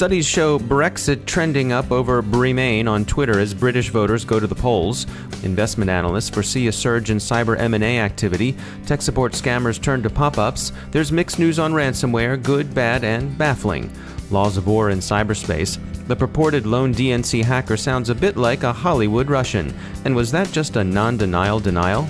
Studies show Brexit trending up over Remain on Twitter as British voters go to the polls. Investment analysts foresee a surge in cyber M&A activity. Tech support scammers turn to pop-ups. There's mixed news on ransomware, good, bad, and baffling. Laws of war in cyberspace. The purported lone DNC hacker sounds a bit like a Hollywood Russian. And was that just a non-denial denial?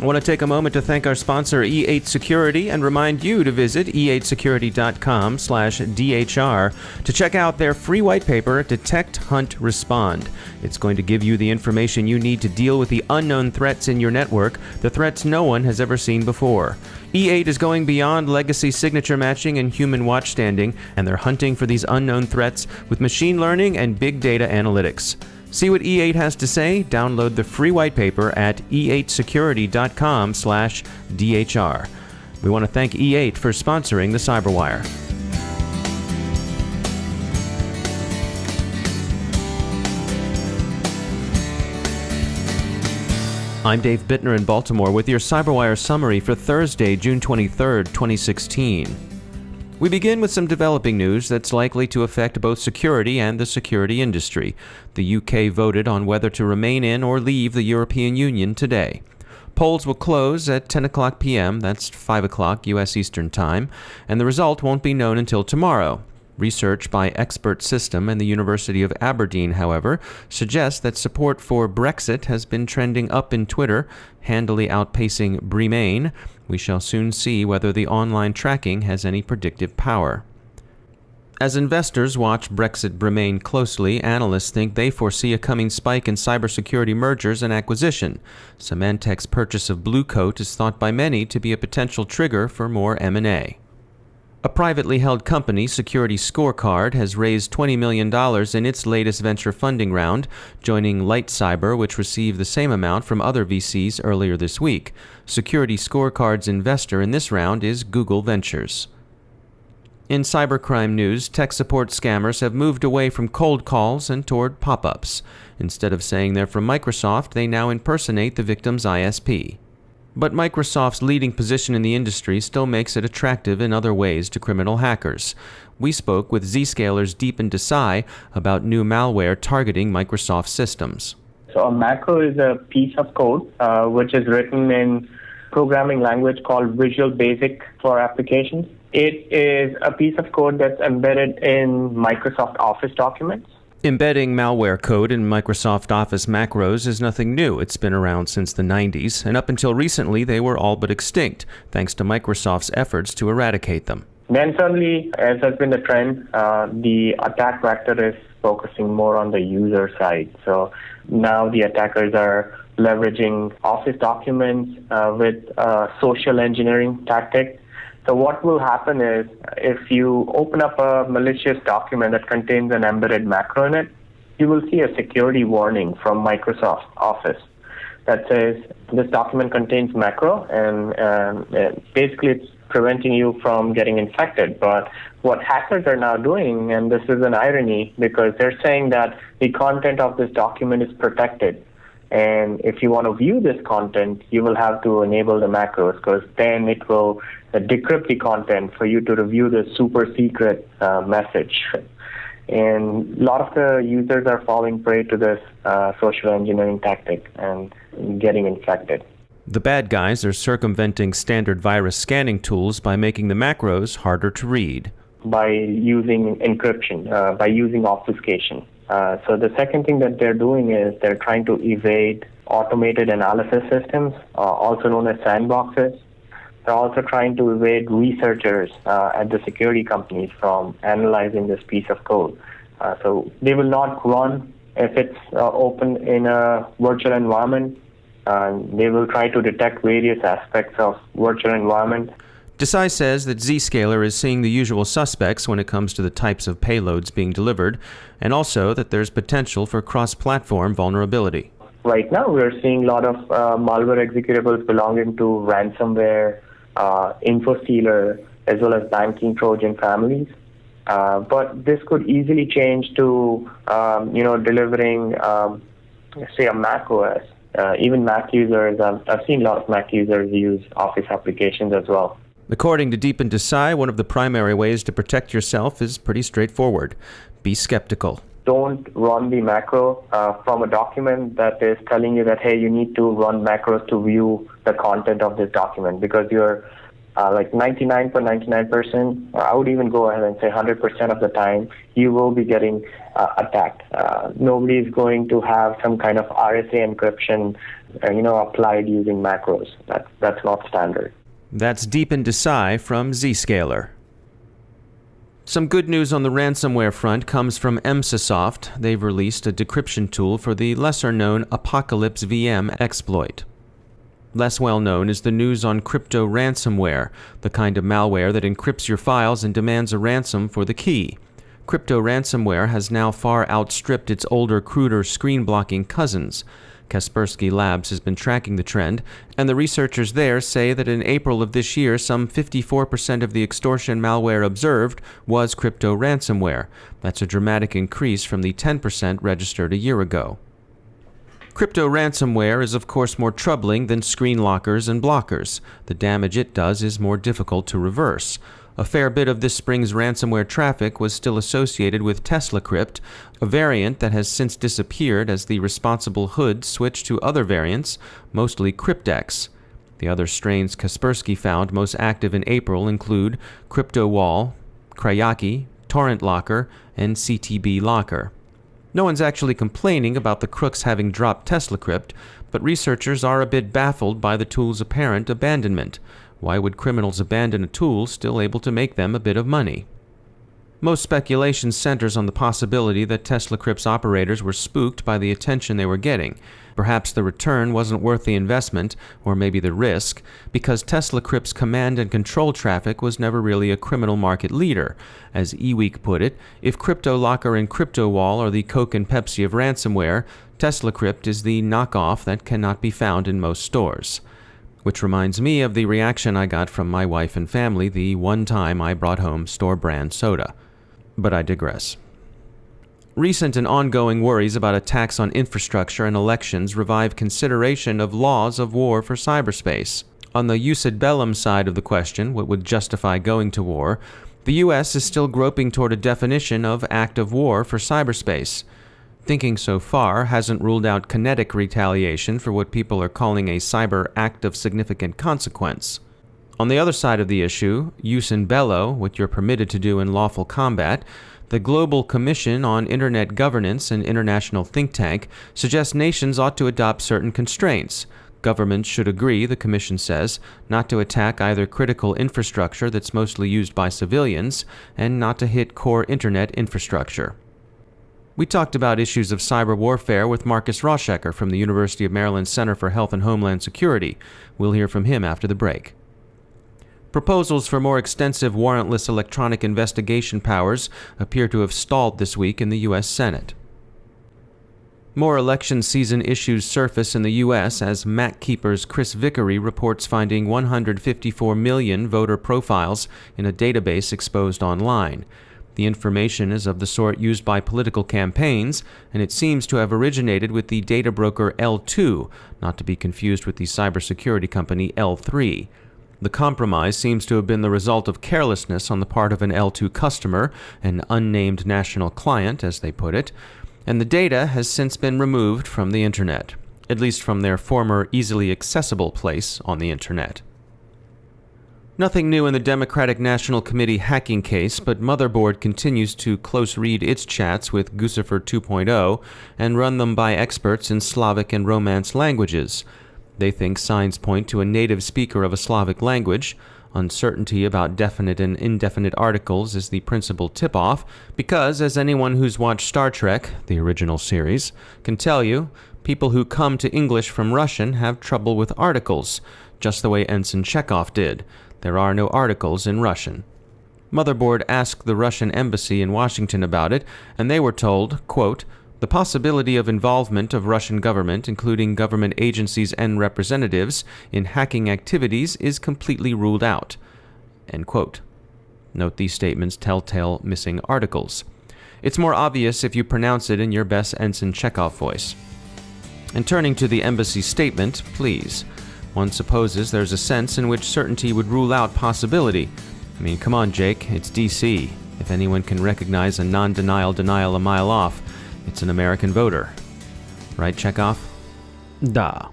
I want to take a moment to thank our sponsor, E8 Security, and remind you to visit e8security.com/DHR to check out their free white paper, Detect, Hunt, Respond. It's going to give you the information you need to deal with the unknown threats in your network, the threats no one has ever seen before. E8 is going beyond legacy signature matching and human watchstanding, and they're hunting for these unknown threats with machine learning and big data analytics. See what E8 has to say? Download the free white paper at e8security.com/DHR. We want to thank E8 for sponsoring the CyberWire. I'm Dave Bittner in Baltimore with your CyberWire summary for Thursday, June 23, 2016. We begin with some developing news that's likely to affect both security and the security industry. The UK voted on whether to remain in or leave the European Union today. Polls will close at 10 o'clock p.m., that's 5 o'clock U.S. Eastern Time, and the result won't be known until tomorrow. Research by Expert System and the University of Aberdeen, however, suggests that support for Brexit has been trending up in Twitter, handily outpacing Remain. We shall soon see whether the online tracking has any predictive power. As investors watch Brexit Remain closely, analysts think they foresee a coming spike in cybersecurity mergers and acquisition. Symantec's purchase of Blue Coat is thought by many to be a potential trigger for more M&A. A privately held company, Security Scorecard, has raised $20 million in its latest venture funding round, joining LightCyber, which received the same amount from other VCs earlier this week. Security Scorecard's investor in this round is Google Ventures. In cybercrime news, tech support scammers have moved away from cold calls and toward pop-ups. Instead of saying they're from Microsoft, they now impersonate the victim's ISP. But Microsoft's leading position in the industry still makes it attractive in other ways to criminal hackers. We spoke with Zscaler's Deepan Desai about new malware targeting Microsoft systems. So a macro is a piece of code which is written in programming language called Visual Basic for applications. It is a piece of code that's embedded in Microsoft Office documents. Embedding malware code in Microsoft Office macros is nothing new. It's been around since the 90s, and up until recently they were all but extinct, thanks to Microsoft's efforts to eradicate them. Then suddenly, as has been the trend, the attack vector is focusing more on the user side. So now the attackers are leveraging Office documents with social engineering tactics. So what will happen is, if you open up a malicious document that contains an embedded macro in it, you will see a security warning from Microsoft Office that says this document contains macro, and basically it's preventing you from getting infected. But what hackers are now doing, and this is an irony, because they're saying that the content of this document is protected. And if you want to view this content, you will have to enable the macros, because then it will decrypt the content for you to review the super secret message. And a lot of the users are falling prey to this social engineering tactic and getting infected. The bad guys are circumventing standard virus scanning tools by making the macros harder to read. By using encryption, by using obfuscation. So the second thing that they're doing is they're trying to evade automated analysis systems, also known as sandboxes. They're also trying to evade researchers at the security companies from analyzing this piece of code. So they will not run if it's open in a virtual environment. They will try to detect various aspects of virtual environment. Desai says that Zscaler is seeing the usual suspects when it comes to the types of payloads being delivered, and also that there's potential for cross-platform vulnerability. Right now, we're seeing a lot of malware executables belonging to ransomware, InfoStealer, as well as banking Trojan families. But this could easily change to, delivering, say, a Mac OS even Mac users, I've seen a lot of Mac users use Office applications as well. According to Deep into Psy, one of the primary ways to protect yourself is pretty straightforward. Be skeptical. Don't run the macro from a document that is telling you that, hey, you need to run macros to view the content of this document, because you're like 99.99%, or I would even go ahead and say 100% of the time, you will be getting attacked. Nobody is going to have some kind of RSA encryption, applied using macros. That's not standard. That's Deep into Psy from Zscaler. Some good news on the ransomware front comes from Emsisoft. They've released a decryption tool for the lesser-known Apocalypse VM exploit. Less well-known is the news on crypto ransomware, the kind of malware that encrypts your files and demands a ransom for the key. Crypto ransomware has now far outstripped its older, cruder screen-blocking cousins. Kaspersky Labs has been tracking the trend, and the researchers there say that in April of this year, some 54% of the extortion malware observed was crypto ransomware. That's a dramatic increase from the 10% registered a year ago. Crypto ransomware is of course more troubling than screen lockers and blockers. The damage it does is more difficult to reverse. A fair bit of this spring's ransomware traffic was still associated with TeslaCrypt, a variant that has since disappeared as the responsible hood switched to other variants, mostly Cryptex. The other strains Kaspersky found most active in April include CryptoWall, Crayaki, Torrent Locker, and CTB-Locker. No one's actually complaining about the crooks having dropped TeslaCrypt, but researchers are a bit baffled by the tool's apparent abandonment. Why would criminals abandon a tool still able to make them a bit of money? Most speculation centers on the possibility that TeslaCrypt's operators were spooked by the attention they were getting. Perhaps the return wasn't worth the investment, or maybe the risk, because TeslaCrypt's command and control traffic was never really a criminal market leader. As eWeek put it, if CryptoLocker and CryptoWall are the Coke and Pepsi of ransomware, TeslaCrypt is the knockoff that cannot be found in most stores. Which reminds me of the reaction I got from my wife and family the one time I brought home store-brand soda. But I digress. Recent and ongoing worries about attacks on infrastructure and elections revive consideration of laws of war for cyberspace. On the jus ad bellum side of the question, what would justify going to war, the U.S. is still groping toward a definition of act of war for cyberspace. Thinking so far hasn't ruled out kinetic retaliation for what people are calling a cyber act of significant consequence. On the other side of the issue, jus in bello, what you're permitted to do in lawful combat, the Global Commission on Internet Governance, an international think tank, suggests nations ought to adopt certain constraints. Governments should agree, the Commission says, not to attack either critical infrastructure that's mostly used by civilians, and not to hit core Internet infrastructure. We talked about issues of cyber warfare with Marcus Roschecker from the University of Maryland Center for Health and Homeland Security. We'll hear from him after the break. Proposals for more extensive warrantless electronic investigation powers appear to have stalled this week in the U.S. Senate. More election season issues surface in the U.S. as MacKeeper's Chris Vickery reports finding 154 million voter profiles in a database exposed online. The information is of the sort used by political campaigns, and it seems to have originated with the data broker L2, not to be confused with the cybersecurity company L3. The compromise seems to have been the result of carelessness on the part of an L2 customer, an unnamed national client, as they put it, and the data has since been removed from the Internet, at least from their former easily accessible place on the Internet. Nothing new in the Democratic National Committee hacking case, but Motherboard continues to close-read its chats with Guccifer 2.0 and run them by experts in Slavic and Romance languages. They think signs point to a native speaker of a Slavic language. Uncertainty about definite and indefinite articles is the principal tip-off, because, as anyone who's watched Star Trek, the original series, can tell you, people who come to English from Russian have trouble with articles, just the way Ensign Chekhov did. There are no articles in Russian. Motherboard asked the Russian embassy in Washington about it, and they were told, quote, "The possibility of involvement of Russian government, including government agencies and representatives, in hacking activities is completely ruled out." End quote. Note these statements telltale missing articles. It's more obvious if you pronounce it in your best Ensign Chekhov voice. And turning to the embassy statement, please. One supposes there's a sense in which certainty would rule out possibility. I mean, come on, Jake, it's D.C. If anyone can recognize a non-denial denial a mile off, it's an American voter. Right, Chekhov? Da.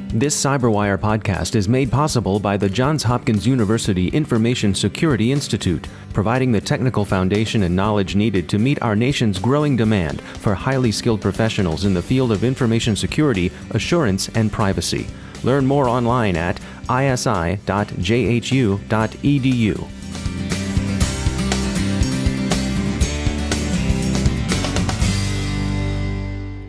This CyberWire podcast is made possible by the Johns Hopkins University Information Security Institute, providing the technical foundation and knowledge needed to meet our nation's growing demand for highly skilled professionals in the field of information security, assurance, and privacy. Learn more online at isi.jhu.edu.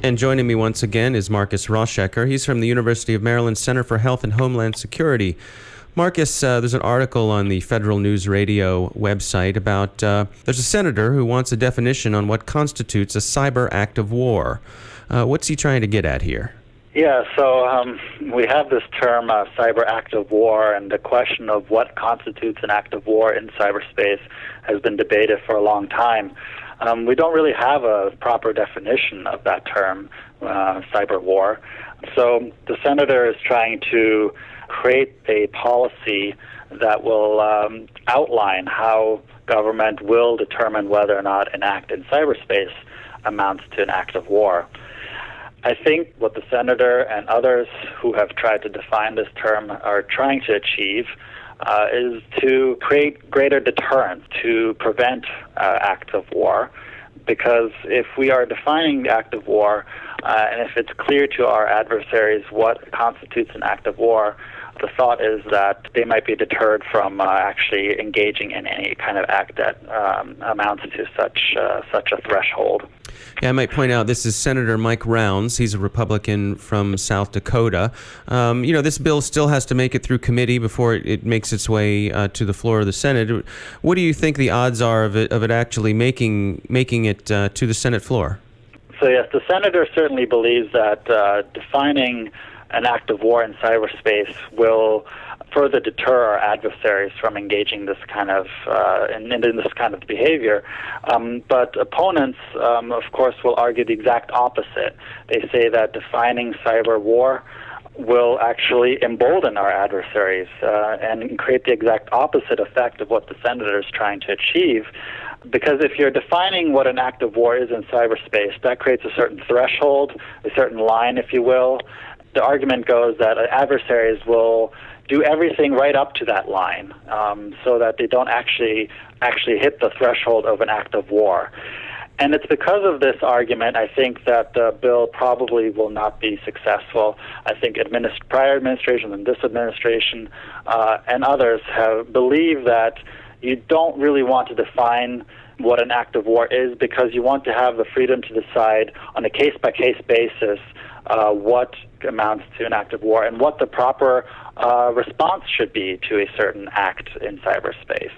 And joining me once again is Marcus Roschecker. He's from the University of Maryland Center for Health and Homeland Security. Marcus, there's an article on the Federal News Radio website about there's a senator who wants a definition on what constitutes a cyber act of war. What's he trying to get at here? Yeah, so we have this term, cyber act of war, and the question of what constitutes an act of war in cyberspace has been debated for a long time. We don't really have a proper definition of that term, cyber war. So the senator is trying to create a policy that will outline how government will determine whether or not an act in cyberspace amounts to an act of war. I think what the senator and others who have tried to define this term are trying to achieve is to create greater deterrence to prevent acts of war, because if we are defining the act of war and if it's clear to our adversaries what constitutes an act of war, the thought is that they might be deterred from actually engaging in any kind of act that amounts to such a threshold. Yeah, I might point out this is Senator Mike Rounds. He's a Republican from South Dakota. This bill still has to make it through committee before it makes its way to the floor of the Senate. What do you think the odds are of it actually making it to the Senate floor? So yes, the senator certainly believes that defining an act of war in cyberspace will further deter our adversaries from engaging this kind of in this kind of behavior. But opponents, of course, will argue the exact opposite. They say that defining cyber war will actually embolden our adversaries and create the exact opposite effect of what the senator is trying to achieve. Because if you're defining what an act of war is in cyberspace, that creates a certain threshold, a certain line, if you will. The argument goes that adversaries will do everything right up to that line so that they don't actually hit the threshold of an act of war. And it's because of this argument, I think, that the bill probably will not be successful. I think prior administrations and this administration and others have believed that you don't really want to define what an act of war is, because you want to have the freedom to decide on a case-by-case basis what amounts to an act of war and what the proper response should be to a certain act in cyberspace.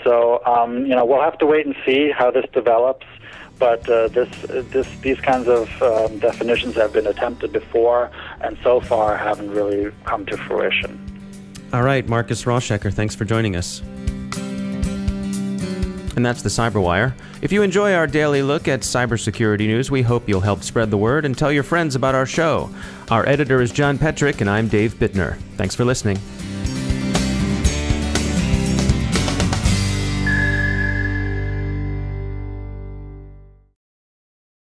So, we'll have to wait and see how this develops. But these kinds of definitions have been attempted before, and so far haven't really come to fruition. All right, Marcus Roschecker, thanks for joining us. And that's the CyberWire. If you enjoy our daily look at cybersecurity news, we hope you'll help spread the word and tell your friends about our show. Our editor is John Petrick, and I'm Dave Bittner. Thanks for listening.